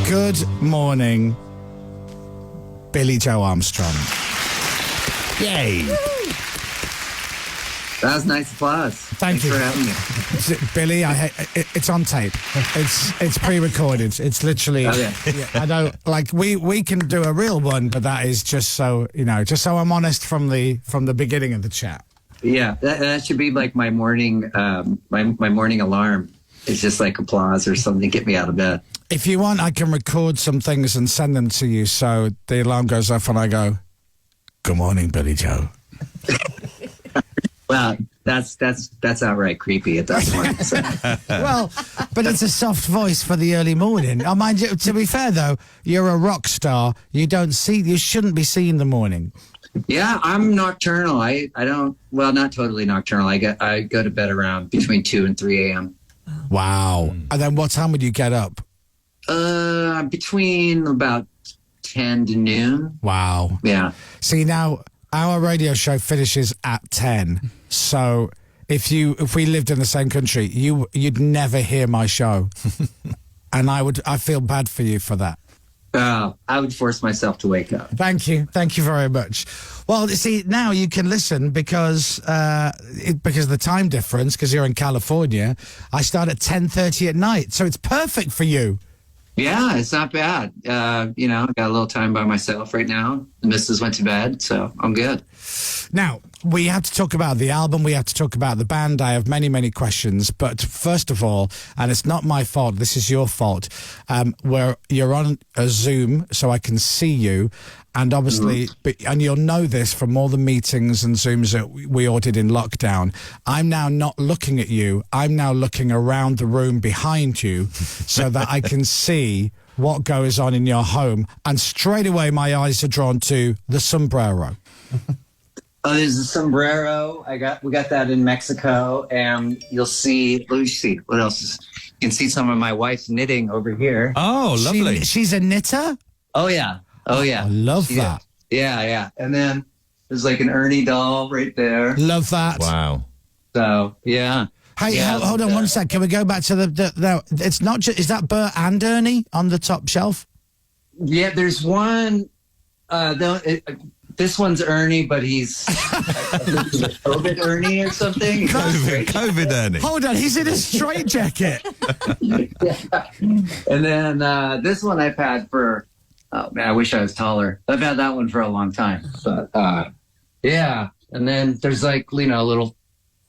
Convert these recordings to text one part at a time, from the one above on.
Good morning, Billie Joe Armstrong. Yay. That was nice applause. Thanks for having me. Billy, it's on tape. It's pre-recorded. It's literally. Oh, yeah. I don't like. We can do a real one, but that is just so just so I'm honest from the beginning of the chat. Yeah, that should be like my morning my morning alarm. It's just like applause or something to get me out of bed. If you want, I can record some things and send them to you, so the alarm goes off and I go, "Good morning, Billie Joe." Well, that's outright creepy at that point. So. Well, but it's a soft voice for the early morning. I mind you, to be fair though, you're a rock star. You shouldn't be seen in the morning. Yeah, I'm nocturnal. I don't. Well, not totally nocturnal. I go to bed around between 2 and 3 a.m. Wow. And then what time would you get up? Between about 10 to noon. Wow. Yeah. See, now our radio show finishes at 10. So if we lived in the same country, you'd never hear my show. And I feel bad for you for that. I would force myself to wake up. Thank you very much. Well, see, now you can listen because of the time difference. Because you're in California, I start at 10:30 at night, so it's perfect for you. Yeah, it's not bad. I got a little time by myself right now. The missus went to bed, so I'm good. Now, we have to talk about the album. We have to talk about the band. I have many, many questions. But first of all, and it's not my fault, this is your fault, where you're on a Zoom so I can see you. And obviously, and you'll know this from all the meetings and Zooms that we all did in lockdown, I'm now not looking at you. I'm now looking around the room behind you so that I can see what goes on in your home. And straight away, my eyes are drawn to the sombrero. Oh, there's a sombrero. We got that in Mexico, and you'll see. Let me see what else is. You can see some of my wife's knitting over here. Oh, lovely. She's a knitter. Oh yeah. Oh yeah. I love that. Yeah. And then there's like an Ernie doll right there. Love that. Wow. So yeah. Hey, hold on one sec. Can we go back to no, it's not just. Is that Bert and Ernie on the top shelf? Yeah, there's one. This one's Ernie, but he's COVID Ernie or something. COVID Ernie. Hold on, he's in a straitjacket. Yeah. And then this one I've had for, oh man, I wish I was taller. I've had that one for a long time. But yeah. And then there's like, little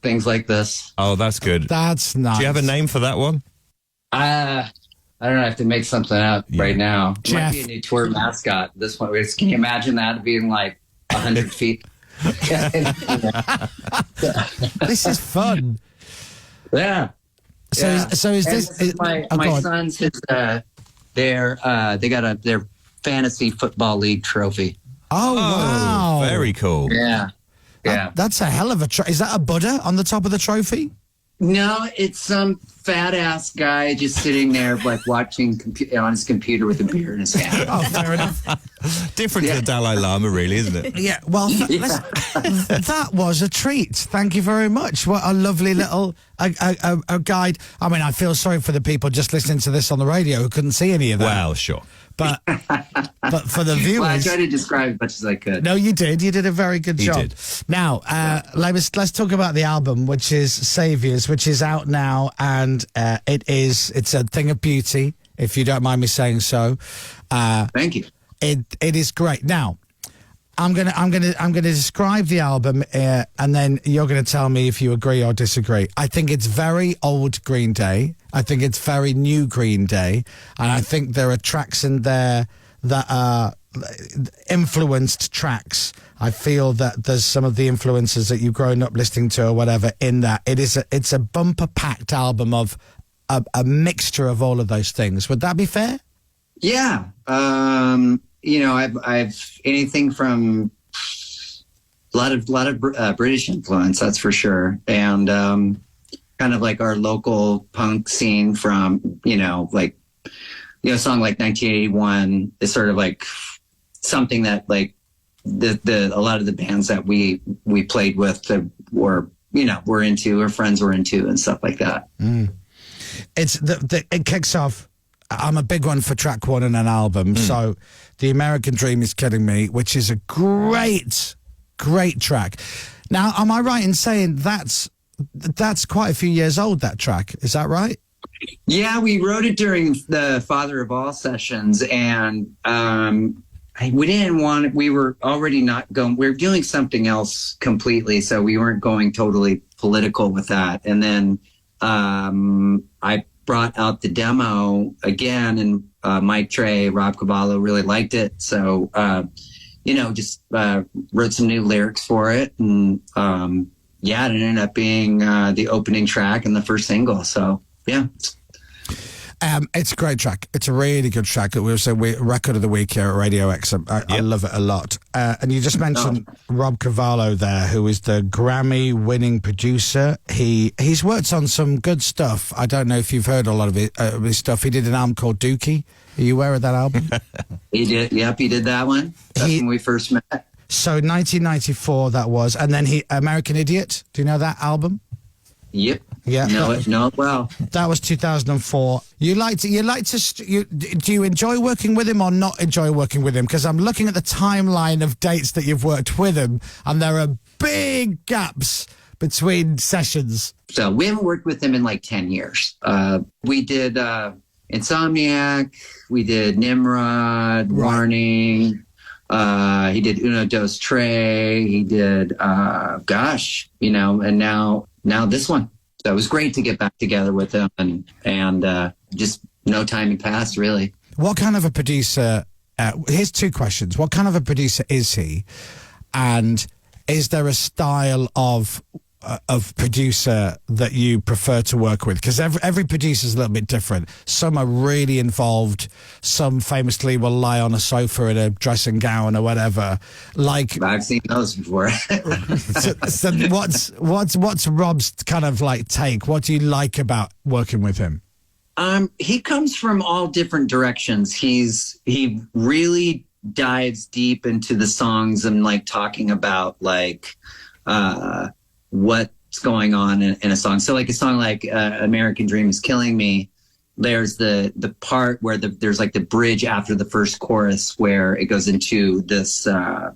things like this. Oh, that's good. That's nice. Do you have a name for that one? I don't know. I have to make something up right now. It Jeff. might be a new tour mascot. This one, can you imagine that being like 100 feet? This is fun. Yeah. So is this? This is my son's? They got their fantasy football league trophy. Oh wow! Very cool. Yeah. That's a hell of a trophy. Is that a Buddha on the top of the trophy? No, it's some fat ass guy just sitting there, like watching on his computer with a beer in his hand. Oh, fair enough. Different to the Dalai Lama, really, isn't it? Yeah. Well, that was a treat. Thank you very much. What a lovely little a guide. I mean, I feel sorry for the people just listening to this on the radio who couldn't see any of that. Well, sure. But for the viewers, Well, I tried to describe as much as I could. No, you did. You did a very good job. did. Now, let's talk about the album, which is Saviors, which is out now, and it's a thing of beauty, if you don't mind me saying so. Thank you. It is great. Now, I'm gonna describe the album, and then you're gonna tell me if you agree or disagree. I think it's very old Green Day. I think it's very new Green Day, and I think there are tracks in there that are influenced tracks. I feel that there's some of the influences that you've grown up listening to or whatever in that. It's a bumper packed album of a mixture of all of those things. Would that be fair? Yeah. I've anything from a lot of British influence, that's for sure, and kind of like our local punk scene from a song like 1981 is sort of like something that like a lot of the bands that we played with that were into, or friends were into, and stuff like that. It kicks off I'm a big one for track one in an album. So The American Dream is Killing Me, which is a great track. Now, am I right in saying that's quite a few years old, that track? Is that right? Yeah, we wrote it during the Father of All sessions, and we didn't want it. We were already not going. We were doing something else completely, so we weren't going totally political with that. And then I brought out the demo again, and Mike Trey, Rob Cavallo really liked it. So, just wrote some new lyrics for it. And it ended up being the opening track and the first single. So, yeah. It's a great track. It's a really good track. It was a record of the week here at Radio X. I love it a lot. And you just mentioned Rob Cavallo there, who is the Grammy-winning producer. He's worked on some good stuff. I don't know if you've heard a lot of his stuff. He did an album called Dookie. Are you aware of that album? He did. Yep, he did that one. That's when we first met. So 1994 that was. And then American Idiot. Do you know that album? Yep. Yeah. Know it well. That was 2004. Do you enjoy working with him or not enjoy working with him? Because I'm looking at the timeline of dates that you've worked with him, and there are big gaps between sessions. So we haven't worked with him in like 10 years. We did Insomniac. We did Nimrod, Warning. He did Uno Dos Tre. He did, and now this one. So it was great to get back together with him, and just no time had passed, really. What kind of a producer, here's two questions. What kind of a producer is he? And is there a style of producer that you prefer to work with? Because every producer is a little bit different. Some are really involved. Some famously will lie on a sofa in a dressing gown or whatever. Like I've seen those before. so what's Rob's kind of like take? What do you like about working with him? He comes from all different directions. He really dives deep into the songs and like talking about like what's going on in a song. So like a song like American Dream is Killing Me, there's the part where there's like the bridge after the first chorus where it goes into this sort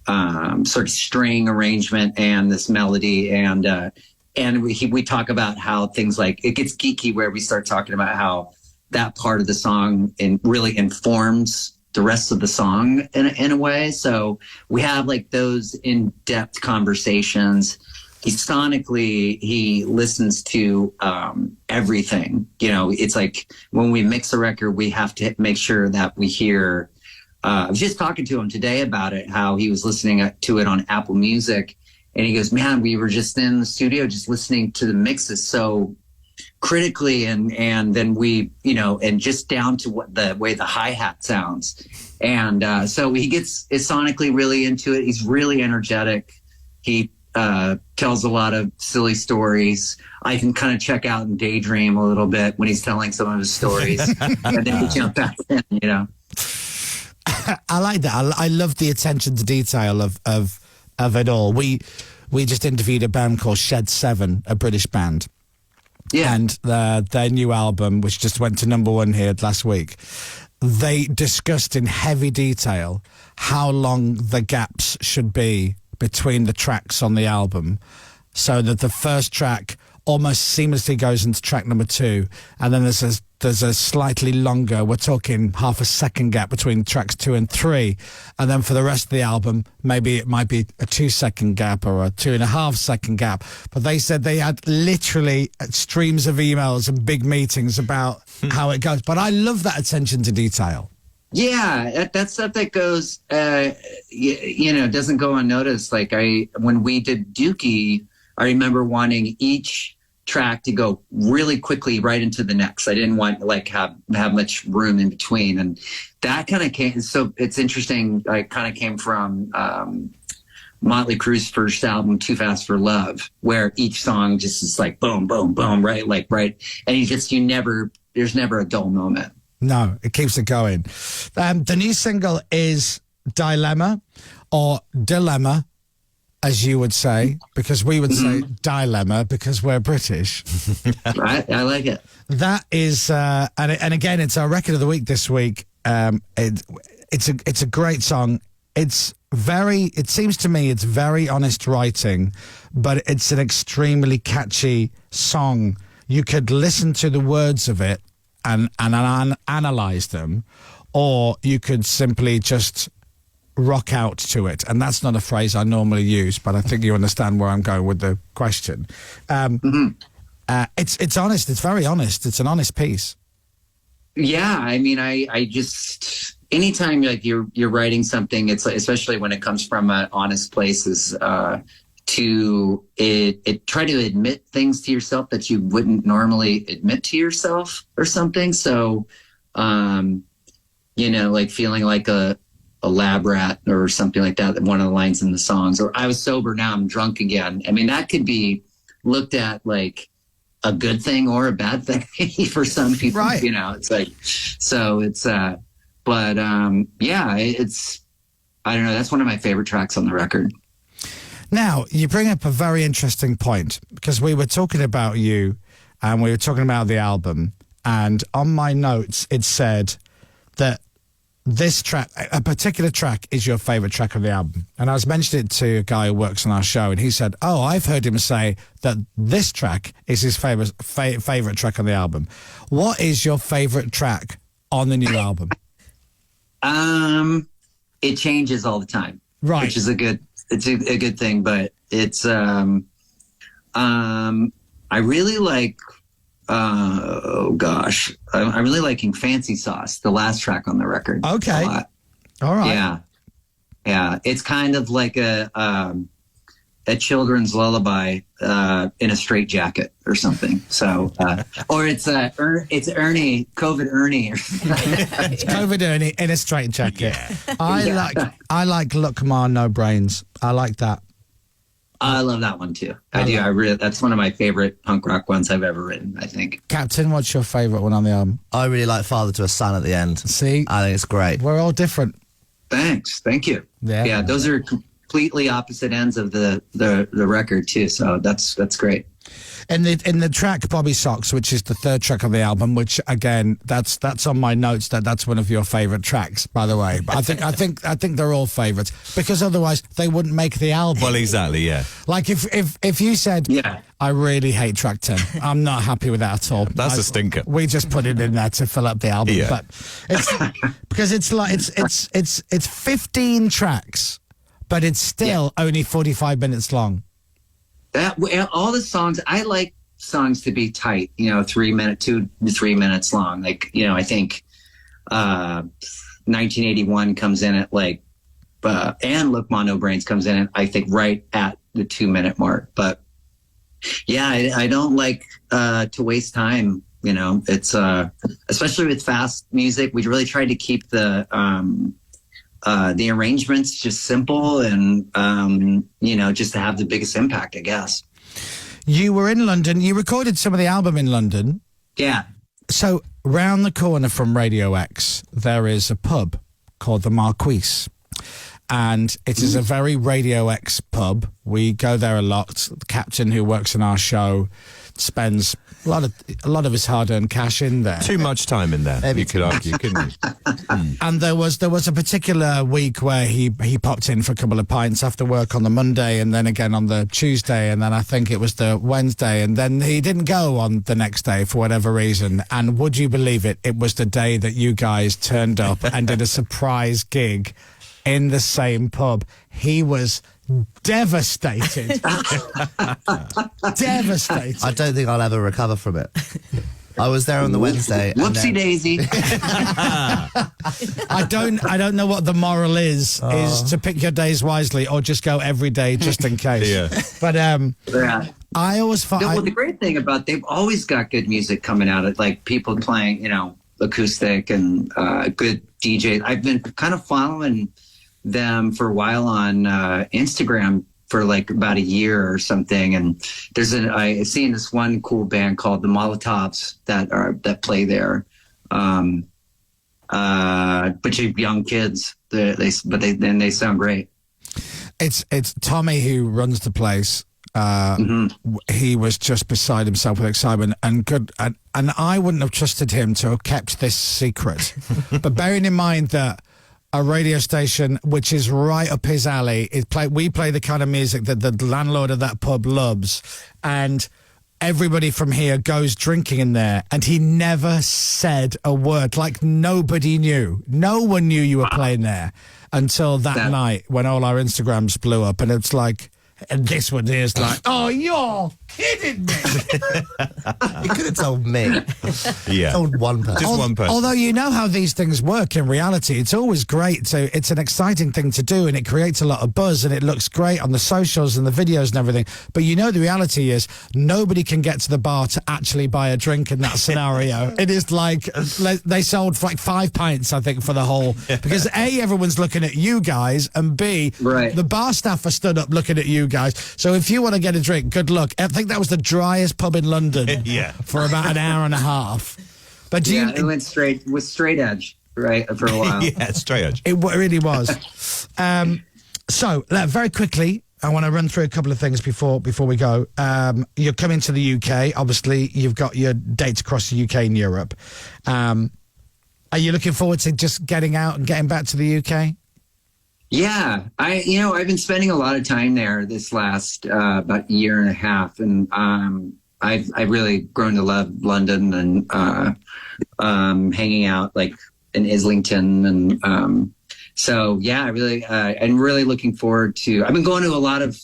of string arrangement and this melody, and we talk about how things like it gets geeky where we start talking about how that part of the song really informs the rest of the song in a way. So we have like those in-depth conversations. He listens to everything. It's like when we mix a record, we have to make sure that we hear. I was just talking to him today about it, how he was listening to it on Apple Music. And he goes, man, we were just in the studio just listening to the mixes so critically, and then we, and just down to what the way the hi-hat sounds. And so he is sonically really into it. He's really energetic. He tells a lot of silly stories. I can kind of check out and daydream a little bit when he's telling some of his stories. And then we jump back in, I like that. I love the attention to detail of it all. We just interviewed a band called Shed 7, a British band. Yeah. And their new album, which just went to #1 here last week, they discussed in heavy detail how long the gaps should be between the tracks on the album, so that the first track almost seamlessly goes into track number 2, and then there's a slightly longer, we're talking half a second gap between tracks 2 and 3, and then for the rest of the album maybe it might be a 2-second gap or a 2.5-second gap. But they said they had literally streams of emails and big meetings about how it goes. But I love that attention to detail. Yeah, that's stuff that goes doesn't go unnoticed. Like when we did Dookie, I remember wanting each track to go really quickly right into the next. I didn't want like have much room in between, and that kind of came. So it's interesting. I kind of came from Motley Crue's first album, Too Fast for Love, where each song just is like boom, boom, boom, right, and there's never a dull moment. No, it keeps it going. The new single is Dilemma or Dilemma. as you would say, because we would say dilemma because we're British. I like it. That is, and again, it's our record of the week this week. It's a great song. It seems to me it's very honest writing, but it's an extremely catchy song. You could listen to the words of it and analyze them, or you could simply just rock out to it. And that's not a phrase I normally use, but I think you understand where I'm going with the question. It's honest. It's very honest. It's an honest piece. Yeah, I mean, I just anytime like you're writing something, it's like, especially when it comes from an honest place, is to try to admit things to yourself that you wouldn't normally admit to yourself or something. So, like feeling like a lab rat or something like that. One of the lines in the songs, or I was sober, now I'm drunk again. I mean, that could be looked at like a good thing or a bad thing for some people, right. It's like, so it's, yeah, it's, I don't know. That's one of my favorite tracks on the record. Now, you bring up a very interesting point, because we were talking about you and we were talking about the album, and on my notes, it said that this track, a particular track, is your favorite track of the album. And I was mentioning it to a guy who works on our show, and he said, "Oh, I've heard him say that this track is his favorite track on the album." What is your favorite track on the new album? It changes all the time, right? Which is a good thing, but it's I really like. Oh gosh, I'm really liking "Fancy Sauce," the last track on the record. Okay, all right. Yeah. It's kind of like a children's lullaby in a straitjacket or something. So, or it's Ernie, COVID Ernie. It's COVID Ernie in a straitjacket. Yeah. I like "Look Ma, No Brains." I like that. I love that one too. I do. I really. That's one of my favorite punk rock ones I've ever written, I think. Captain, what's your favorite one on the album? I really like "Father to a Son" at the end. See, I think it's great. We're all different. Thanks. Thank you. Yeah. Those are completely opposite ends of the record too. So that's great. In the track "Bobby Socks," which is the third track on the album, which again that's on my notes, that's one of your favorite tracks, by the way. But I think they're all favorites, because otherwise they wouldn't make the album. Well, exactly, yeah. Like if you said, yeah, I really hate track 10, I'm not happy with that at all. That's a stinker. We just put it in there to fill up the album, yeah. But it's because it's 15 tracks, but it's still only 45 minutes long. All the songs, I like songs to be tight, 2 to 3 minutes long. Like, I think 1981 comes in at like, and Look Ma, No Brains comes in at, I think, right at the 2-minute mark. But yeah, I don't like to waste time. It's especially with fast music, we really try to keep the arrangements just simple and, just to have the biggest impact, I guess. You were in London. You recorded some of the album in London. Yeah. So round the corner from Radio X, there is a pub called the Marquise. And it is a very Radio X pub. We go there a lot. The captain who works on our show spends a lot of his hard-earned cash in there. Too much time in there, you could argue, couldn't you? And there was a particular week where he popped in for a couple of pints after work on the Monday, and then again on the Tuesday, and then I think it was the Wednesday, and then he didn't go on the next day for whatever reason. And would you believe it? It was the day that you guys turned up and did a surprise gig in the same pub. He was devastated. Devastated. I don't think I'll ever recover from it. I was there on the Wednesday. Whoopsie daisy. I don't know what the moral is to pick your days wisely or just go every day just in case. Yeah. But yeah. I always find... Well, the great thing about they've always got good music coming out of like people playing, acoustic and good DJs. I've been kind of following them for a while on Instagram for like about a year or something, and I've seen this one cool band called the Molotovs that play there, bunch of young kids. They sound great. It's Tommy who runs the place. He was just beside himself with excitement and I wouldn't have trusted him to have kept this secret. But bearing in mind that a radio station which is right up his alley, we play the kind of music that the landlord of that pub loves, and everybody from here goes drinking in there, and he never said a word. Like, nobody knew. No one knew you were playing there until that night when all our Instagrams blew up, and it's like, and this one is like, oh, you're kidding me. You could have told me. Yeah. Told one person. Just one person. Although you know how these things work in reality, it's always great. So it's an exciting thing to do, and it creates a lot of buzz, and it looks great on the socials and the videos and everything. But you know the reality is nobody can get to the bar to actually buy a drink in that scenario. It is like they sold like 5 pints, I think, for the whole. Because A, everyone's looking at you guys, and B, the bar staff are stood up looking at you guys. So if you want to get a drink, good luck. I think that was the driest pub in London for about an hour and a half. But it went straight edge, right, for a while. Yeah, straight edge. It really was. So, very quickly, I want to run through a couple of things before we go. You're coming to the UK. Obviously, you've got your dates across the UK and Europe. Are you looking forward to just getting out and getting back to the UK? Yeah, I've been spending a lot of time there this last about year and a half, and I've really grown to love London and hanging out like in Islington, and so yeah, I'm really looking forward to. I've been going to a lot of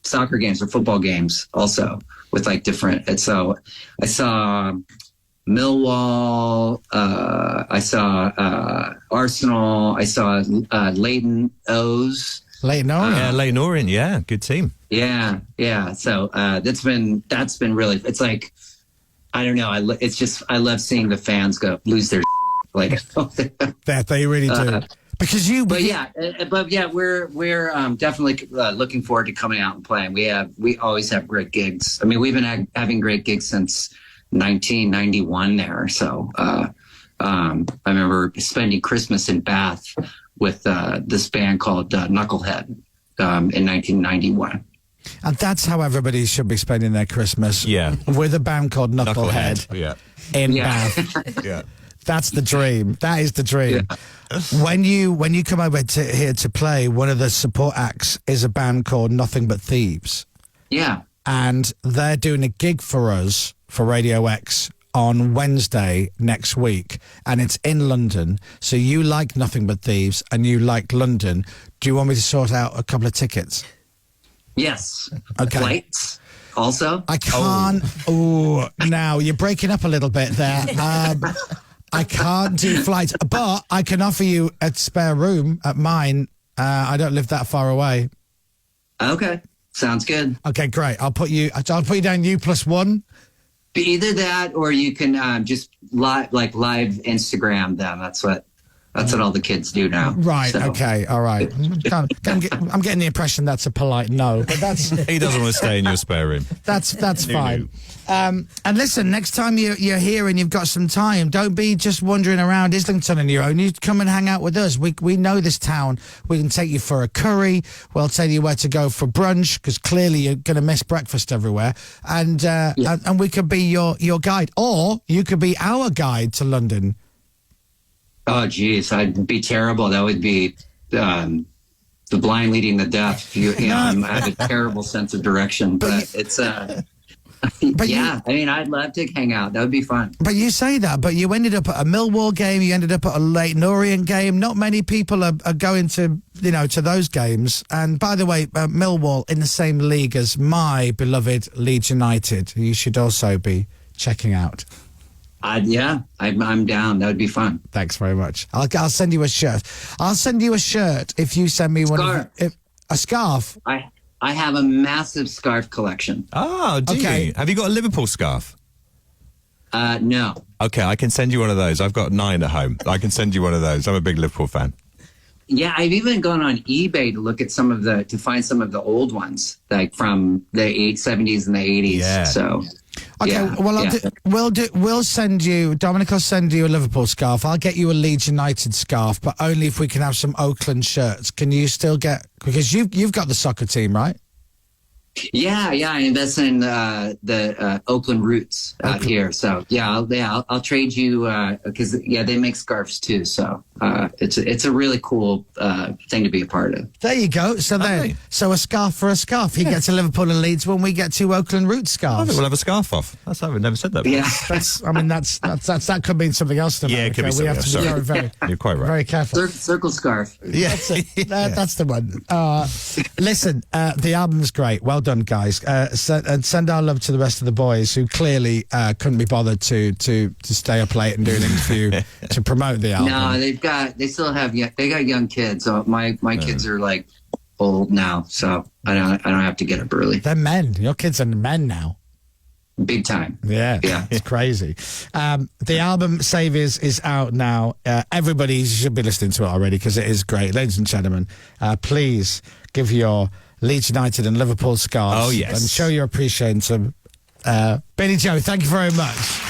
soccer games or football games also with like different. And so I saw Millwall, I saw Arsenal, I saw Leyton O's. Leyton Orient. Yeah, Leyton Orient, yeah, good team. Yeah. So that's been really. It's like, I don't know. I love seeing the fans lose their like. That they really do. Because we're definitely looking forward to coming out and playing. We always have great gigs. I mean, we've been having great gigs since 1991 there. So I remember spending Christmas in Bath with this band called Knucklehead in 1991. And that's how everybody should be spending their Christmas. Yeah. With a band called Knucklehead. In Bath. Yeah. That's the dream. That is the dream. Yeah. When you come over here to play, one of the support acts is a band called Nothing But Thieves. Yeah. And they're doing a gig for us for Radio X on Wednesday next week, and it's in London. So you like Nothing But Thieves and you like London. Do you want me to sort out a couple of tickets? Yes. Okay. Flights also? I can't. Oh, now you're breaking up a little bit there. I can't do flights, but I can offer you a spare room at mine. I don't live that far away. Okay. Sounds good. Okay, great. I'll put you down U+1. Either that, or you can just live Instagram them. That's what all the kids do now. Right. So. Okay. All right. I'm getting the impression that's a polite no, but that's he doesn't want to stay in your spare room. That's fine. And listen, next time you're here and you've got some time, don't be just wandering around Islington on your own. You come and hang out with us. We know this town. We can take you for a curry. We'll tell you where to go for brunch, because clearly you're going to miss breakfast everywhere. And and we could be your guide, or you could be our guide to London. Oh, geez, I'd be terrible. That would be the blind leading the deaf. I have a terrible sense of direction, but it's yeah. I mean, I'd love to hang out. That would be fun. But you say that, but you ended up at a Millwall game. You ended up at a Leyton Orient game. Not many people are going to to those games. And by the way, Millwall in the same league as my beloved Leeds United, who you should also be checking out. I'm down. That would be fun. Thanks very much. I'll send you a shirt. I'll send you a shirt if you send me a scarf. I have a massive scarf collection. Oh, do you? Have you got a Liverpool scarf? No. Okay, I can send you one of those. I've got 9 at home. I can send you one of those. I'm a big Liverpool fan. Yeah, I've even gone on eBay to look at to find some of the old ones, like from the 70s and the 80s. Yeah. So, Okay, yeah, well, yeah. we'll send you, Dominic will send you a Liverpool scarf. I'll get you a Leeds United scarf, but only if we can have some Oakland shirts. Can you still because you've got the soccer team, right? Yeah, I invest in the Oakland Roots out here. So I'll trade you because they make scarves too. So it's a really cool thing to be a part of. There you go. So so a scarf for a scarf. He gets a Liverpool and Leeds when we get two Oakland Roots I scarves. think we'll have a scarf off. I've never said that before. Yeah, That could mean something else to Yeah, it could be We have something to else. be very, You're quite right. very careful. circle scarf. Yeah. That's the one. Listen, the album's great. Well done, guys. And send our love to the rest of the boys who clearly couldn't be bothered to stay up late and do an interview to promote the album. No, they still have they got young kids. So my kids are like old now, so I don't have to get up early. They're men. Your kids are men now. Big time. Yeah, it's crazy. The album Saviors is out now. Everybody should be listening to it already because it is great. Ladies and gentlemen, please give your Leeds United and Liverpool scarves and show your appreciation to Billie Joe. Thank you very much.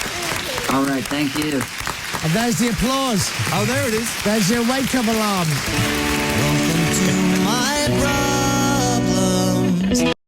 All right, thank you. And there's the applause. Oh, there it is. There's your wake-up alarm.